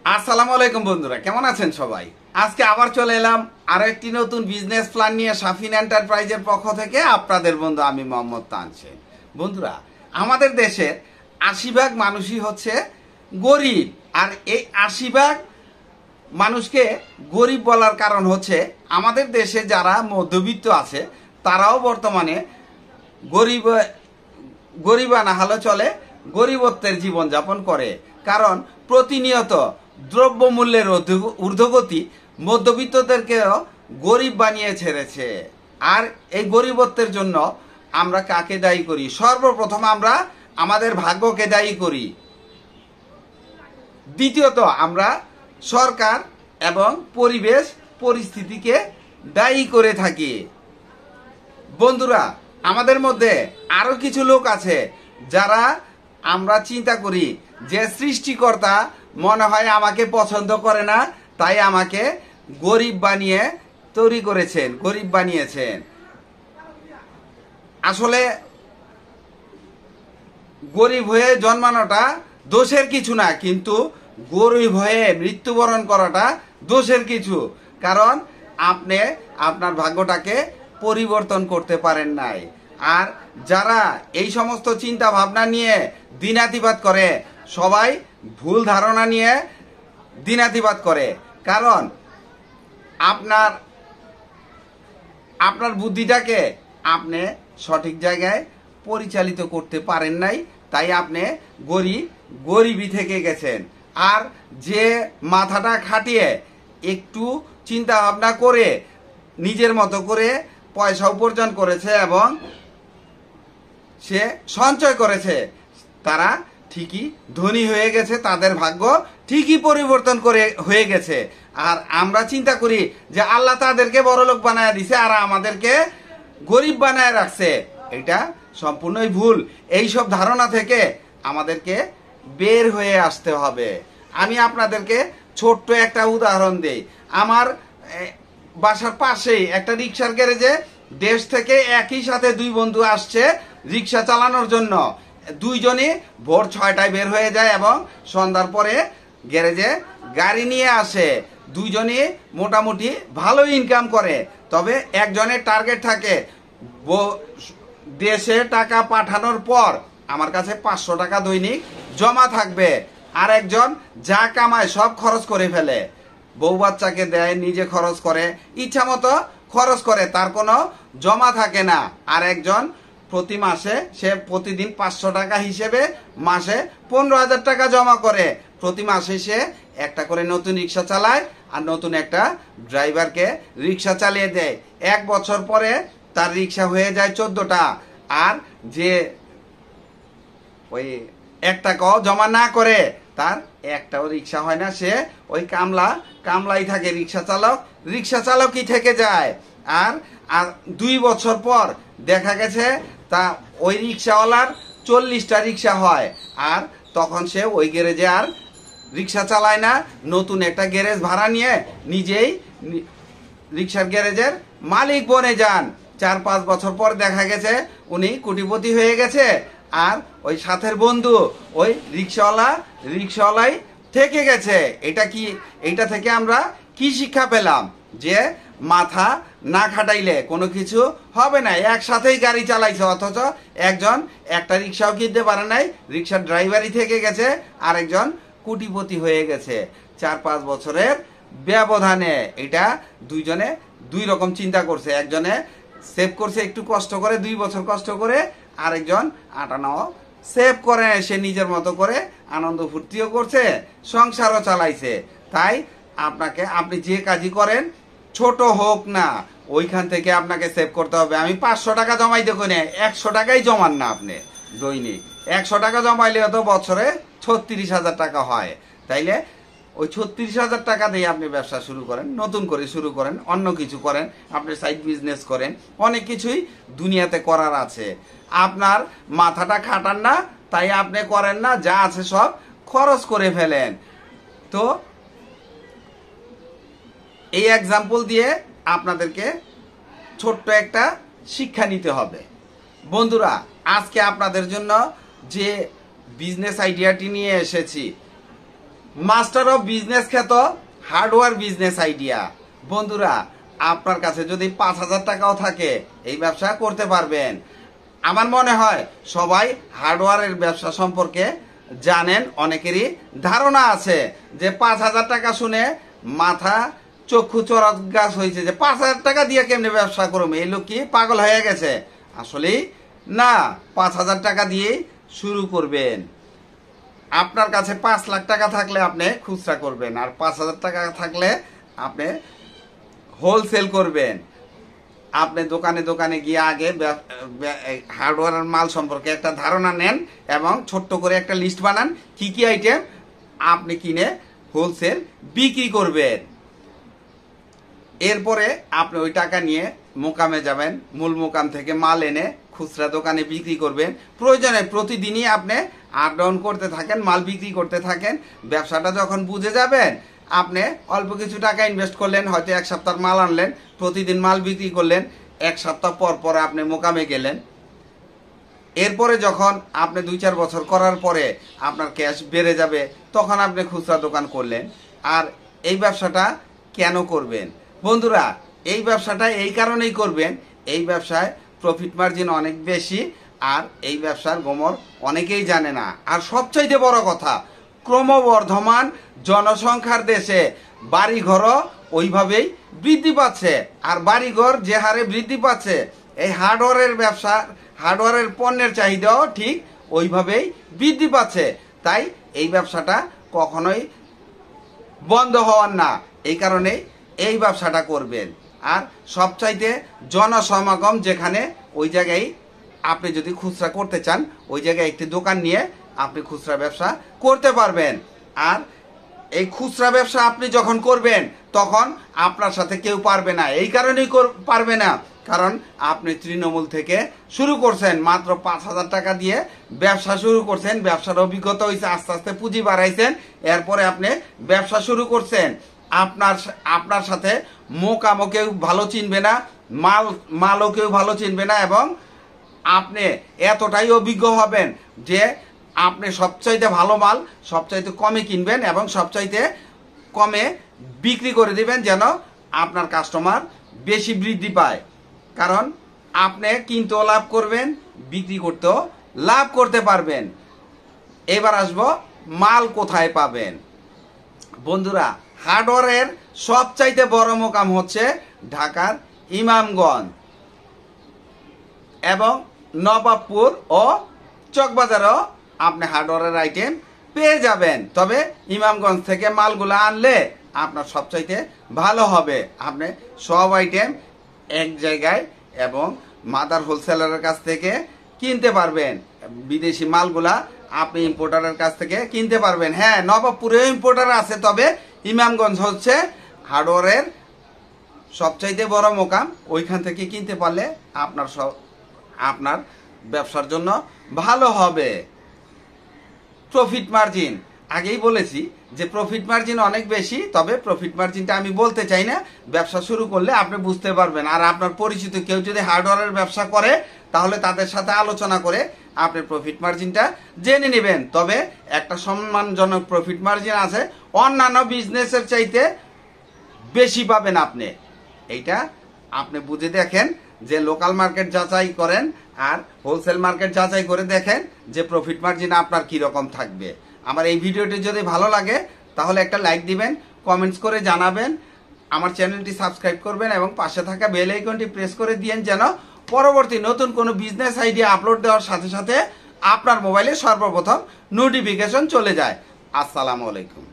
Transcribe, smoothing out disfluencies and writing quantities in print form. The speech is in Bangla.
আসসালামু আলাইকুম বন্ধুরা, কেমন আছেন সবাই? আজকে আবার চলে এলাম আরো একটি নতুন বিজনেস প্ল্যান নিয়ে শাফিন এন্টারপ্রাইজের পক্ষ থেকে। আপনাদের বন্ধু আমি মোহাম্মদ তানসিন। বন্ধুরা, আমাদের দেশের ৮০% মানুষই হচ্ছে গরিব। আর এই ৮০% মানুষকে গরিব বলার কারণ হচ্ছে আমাদের দেশে যারা মধ্যবিত্ত আছে তারাও বর্তমানে গরিব গরিবা না হলে চলে, গরিবত্বের জীবনযাপন করে। কারণ প্রতিনিয়ত দ্রব্যমূল্যের ঊর্ধ্বগতি মধ্যবিত্তদেরকেও গরিব বানিয়ে ছেড়েছে। আর এই গরিবত্বের জন্য আমরা কাকে দায়ী করি? সর্বপ্রথম আমরা আমাদের ভাগ্যকে দায়ী করি। দ্বিতীয়ত আমরা সরকার এবং পরিবেশ পরিস্থিতিকে দায়ী করে থাকি। বন্ধুরা, আমাদের মধ্যে আরো কিছু লোক আছে যারা আমরা চিন্তা করি যে সৃষ্টিকর্তা মনে হয় আমাকে পছন্দ করে না, তাই আমাকে গরিব বানিয়ে তৈরি করেছেন, গরিব বানিয়েছেন। আসলে গরিব হয়ে জন্মানোটা দোষের কিছু না, কিন্তু গরিব হয়ে মৃত্যুবরণ করাটা দোষের কিছু। কারণ আপনি আপনার ভাগ্যটাকে পরিবর্তন করতে পারেন নাই। আর যারা এই সমস্ত চিন্তা ভাবনা নিয়ে দিনাতিপাত করে, সবাই ভুল ধারণা নিয়ে দিনাতিপাত করে। কারণ আপনার বুদ্ধিটাকে আপনি সঠিক জায়গায় পরিচালিত করতে পারেন নাই, তাই আপনি গরিবই থেকে গেছেন। আর যে মাথাটা খাটিয়ে একটু চিন্তা ভাবনা করে নিজের মতো করে পয়সা উপার্জন করেছে এবং সে সঞ্চয় করেছে, তারা ঠিকই ধনী হয়ে গেছে, তাদের ভাগ্য ঠিকই পরিবর্তন করে হয়ে গেছে। আর আমরা চিন্তা করি যে আল্লাহ তাদেরকে বড়লোক বানায় দিছে আর আমাদেরকে গরিব বানায় রাখছে। এটা সম্পূর্ণই ভুল। এই সব ধারণা থেকে আমাদেরকে বের হয়ে আসতে হবে। আমি আপনাদেরকে ছোট্ট একটা উদাহরণ দেই। আমার বাসার পাশেই একটা রিক্সার গ্যারেজে দেশ থেকে একই সাথে দুই বন্ধু আসছে রিক্সা চালানোর জন্য। দুইজনই ভোর 6টায় বের হয়ে যায় এবং সন্ধ্যার পরে গ্যারেজে গাড়ি নিয়ে আসে। দুইজনই মোটামুটি ভালো ইনকাম করে, তবে একজনের টার্গেট থাকে দেশে টাকা পাঠানোর পর আমার কাছে 500 টাকা দৈনিক জমা থাকবে। আর একজন যা কামায় সব খরচ করে ফেলে, বউ বাচ্চাকে দেয়, নিজে খরচ করে, ইচ্ছা মতো খরচ করে, তার কোনো জমা থাকে না। আর একজন প্রতি মাসে সে প্রতিদিন 500 টাকা হিসেবে মাসে 15,000 টাকা জমা করে। প্রতি মাসে সে একটা করে নতুন রিক্সা চালায় আর নতুন একটা ড্রাইভারকে রিক্সা চালিয়ে দেয়। 1 বছর পরে তার রিক্সা হয়ে যায় 14টা। আর যে ওই 1 টাকাও জমা না করে, তার একটাও রিক্সা হয় না, সে ওই কামলাই থাকে, রিক্সা চালকই থেকে যায়। আর 2 বছর পর দেখা গেছে তা ওই রিক্সাওয়ালার 40টা রিক্সা হয়। আর তখন সে ওই গ্যারেজে আর রিক্সা চালায় না, নতুন একটা গ্যারেজ ভাড়া নিয়ে নিজেই রিক্সার গ্যারেজের মালিক বনে যান। 4-5 বছর পর দেখা গেছে উনি কোটিপতি হয়ে গেছে। আর ওই সাথের বন্ধু ওই রিক্সাওয়ালাই থেকে গেছে। এটা থেকে আমরা কি শিক্ষা পেলাম? যে মাথা না খাটাইলে কোনো কিছু হবে না। একসাথেই গাড়ি চালাইছে, অথচ একজন একটা রিক্সাও কিনতে পারে নাই, রিক্সার ড্রাইভারই থেকে গেছে, আরেকজন কোটিপতি হয়ে গেছে 4-5 বছরের ব্যবধানে। এটা দুইজনে 2 রকম চিন্তা করছে। একজনে সেভ করছে একটু কষ্ট করে, 2 বছর কষ্ট করে, আরেকজন আটানাও সেভ করে সে নিজের মতো করে আনন্দ ফুর্তিও করছে, সংসারও চালাইছে। তাই আপনি যে কাজই করেন, ছোট হোক না, ওইখান থেকে আপনাকে সেভ করতে হবে। আমি 500 টাকা জমাই দেখো না, 100 টাকাই জমান না আপনি দৈনিক। 100 টাকা জমাইলে তো বছরে 36,000 টাকা হয়। তাইলে ওই 36,000 টাকা দিয়ে আপনি ব্যবসা শুরু করেন, নতুন করে শুরু করেন, অন্য কিছু করেন, আপনি সাইড বিজনেস করেন, অনেক কিছুই দুনিয়াতে করার আছে। আপনার মাথাটা খাটান না, তাই আপনি করেন না, যা আছে সব খরচ করে ফেলেন। তো এই এক্সাম্পল দিয়ে আপনাদেরকে ছোট্ট একটা শিক্ষা নিতে হবে। বন্ধুরা, আজকে আপনাদের জন্য যে বিজনেস আইডিয়াটি নিয়ে এসেছি, মাস্টার অফ বিজনেস খ্যাত হার্ডওয়্যার বিজনেস আইডিয়া। বন্ধুরা, আপনার কাছে যদি 5,000 টাকাও থাকে এই ব্যবসা করতে পারবেন। আমার মনে হয় সবাই হার্ডওয়্যারের ব্যবসা সম্পর্কে জানেন, অনেকেরই ধারণা আছে যে 5,000 টাকা শুনে মাথা চক্ষু চড়ক গাছ হয়েছে যে 5,000 টাকা দিয়ে কেমনে ব্যবসা করবো, এই লোক কি পাগল হয়ে গেছে? আসলেই না, 5,000 টাকা দিয়েই শুরু করবেন। আপনার কাছে 5 লাখ টাকা থাকলে আপনি খুচরা করবেন, আর 5,000 টাকা থাকলে আপনি হোলসেল করবেন। আপনি দোকানে দোকানে গিয়ে আগে হার্ডওয়্যারের মাল সম্পর্কে একটা ধারণা নেন এবং ছোট্ট করে একটা লিস্ট বানান কি কি আইটেম আপনি কিনে হোলসেল বিক্রি করবেন। এরপরে আপনি ওই টাকা নিয়ে মোকামে যাবেন, মূল মোকাম থেকে মাল এনে খুচরা দোকানে বিক্রি করবেন। প্রয়োজনে প্রতিদিনই আপনি আপ ডাউন করতে থাকেন, মাল বিক্রি করতে থাকেন। ব্যবসাটা যখন বুঝে যাবেন, আপনি অল্প কিছু টাকা ইনভেস্ট করলেন, হয়তো 1 সপ্তাহ মাল আনলেন, প্রতিদিন মাল বিক্রি করলেন, 1 সপ্তাহ পর পর আপনি মোকামে গেলেন। এরপরে যখন আপনি 2-4 বছর করার পরে আপনার ক্যাশ বেড়ে যাবে, তখন আপনি খুচরা দোকান করলেন। আর এই ব্যবসাটা কেন করবেন বন্ধুরা? এই ব্যবসাটা এই কারণেই করবেন, এই ব্যবসায় প্রফিট মার্জিন অনেক বেশি, আর এই ব্যবসার গোমর অনেকেই জানে না। আর সবচাইতে বড় কথা, ক্রমবর্ধমান জনসংখ্যার দেশে বাড়িঘরও ওইভাবেই বৃদ্ধি পাচ্ছে। আর বাড়িঘর যে হারে বৃদ্ধি পাচ্ছে, এই হার্ডওয়্যারের পণ্যের চাহিদাও ঠিক ওইভাবেই বৃদ্ধি পাচ্ছে। তাই এই ব্যবসাটা কখনোই বন্ধ হওয়ার না, এই কারণেই এই ব্যবসাটা করবেন। আর সবচাইতে জনসমাগম যেখানে, ওই জায়গায় আপনি যদি খুচরা করতে চান, ওই জায়গায় একটি দোকান নিয়ে আপনি খুচরা ব্যবসা করতে পারবেন। আর এই খুচরা ব্যবসা আপনি যখন করবেন, তখন আপনার সাথে কেউ পারবে না। এই কারণেই পারবে না, কারণ আপনি তৃণমূল থেকে শুরু করছেন, মাত্র 5,000 টাকা দিয়ে ব্যবসা শুরু করছেন। ব্যবসার অভিজ্ঞতা হয়েছে, আস্তে আস্তে পুঁজি বাড়াইছেন, এরপরে আপনি ব্যবসা শুরু করছেন। আপনার সাথে মোকামও কেউ ভালো চিনবে না, মালও কেউ ভালো চিনবে না, এবং আপনি এতটাই অভিজ্ঞ হবেন যে আপনি সবচাইতে ভালো মাল সবচাইতে কমে কিনবেন এবং সবচাইতে কমে বিক্রি করে দিবেন, যেন আপনার কাস্টমার বেশি বৃদ্ধি পায়। কারণ আপনি কিনতেও লাভ করবেন, বিক্রি করতেও লাভ করতে পারবেন। এবার আসবো মাল কোথায় পাবেন। বন্ধুরা, হার্ডওয়্যারের সবচাইতে বড় মোকাম হচ্ছে ঢাকার ইমামগঞ্জ এবং নবাবপুর ও চকবাজারও আপনি হার্ডওয়্যারের আইটেম পেয়ে যাবেন। তবে ইমামগঞ্জ থেকে মালগুলো আনলে আপনার সবচাইতে ভালো হবে। আপনি সব আইটেম এক জায়গায় এবং মাদার হোলসেলারের কাছ থেকে কিনতে পারবেন। বিদেশি মালগুলা আপনি ইম্পোর্টারের কাছ থেকে কিনতে পারবেন। হ্যাঁ, নবাবপুরেও ইম্পোর্টার আছে, তবে ইমামগঞ্জ হচ্ছে হার্ডওয়্যারের সবচাইতে বড় মোকাম। ওইখান থেকে কিনতে পারলে আপনার ব্যবসার জন্য ভালো হবে। প্রফিট মার্জিন আগেই বলেছি যে প্রফিট মার্জিন অনেক বেশি, তবে প্রফিট মার্জিনটা আমি বলতে চাই না। ব্যবসা শুরু করলে আপনি বুঝতে পারবেন। আর আপনার পরিচিত কেউ যদি হার্ডওয়্যারের ব্যবসা করে, তাহলে তাদের সাথে আলোচনা করে আপনি প্রফিট মার্জিনটা জেনে নেবেন। তবে একটা সম্মানজনক প্রফিট মার্জিন আছে, অন্যান্য বিজনেসের চাইতে বেশি পাবেন আপনি। এইটা আপনি বুঝে দেখেন, যে লোকাল মার্কেট যাচাই করেন আর হোলসেল মার্কেট যাচাই করে দেখেন যে প্রফিট মার্জিন আপনার কি রকম থাকবে। আমার এই ভিডিওটি যদি ভালো লাগে তাহলে একটা লাইক দিবেন, কমেন্টস করে জানাবেন, আমার চ্যানেলটি সাবস্ক্রাইব করবেন এবং পাশে থাকা বেল আইকনটি প্রেস করে দিয়েন, যেন পরবর্তী নতুন কোনো বিজনেস আইডিয়া আপলোড দেওয়ার সাথে সাথে আপনার মোবাইলে সর্বপ্রথম নোটিফিকেশন চলে যায়। আসসালামু আলাইকুম।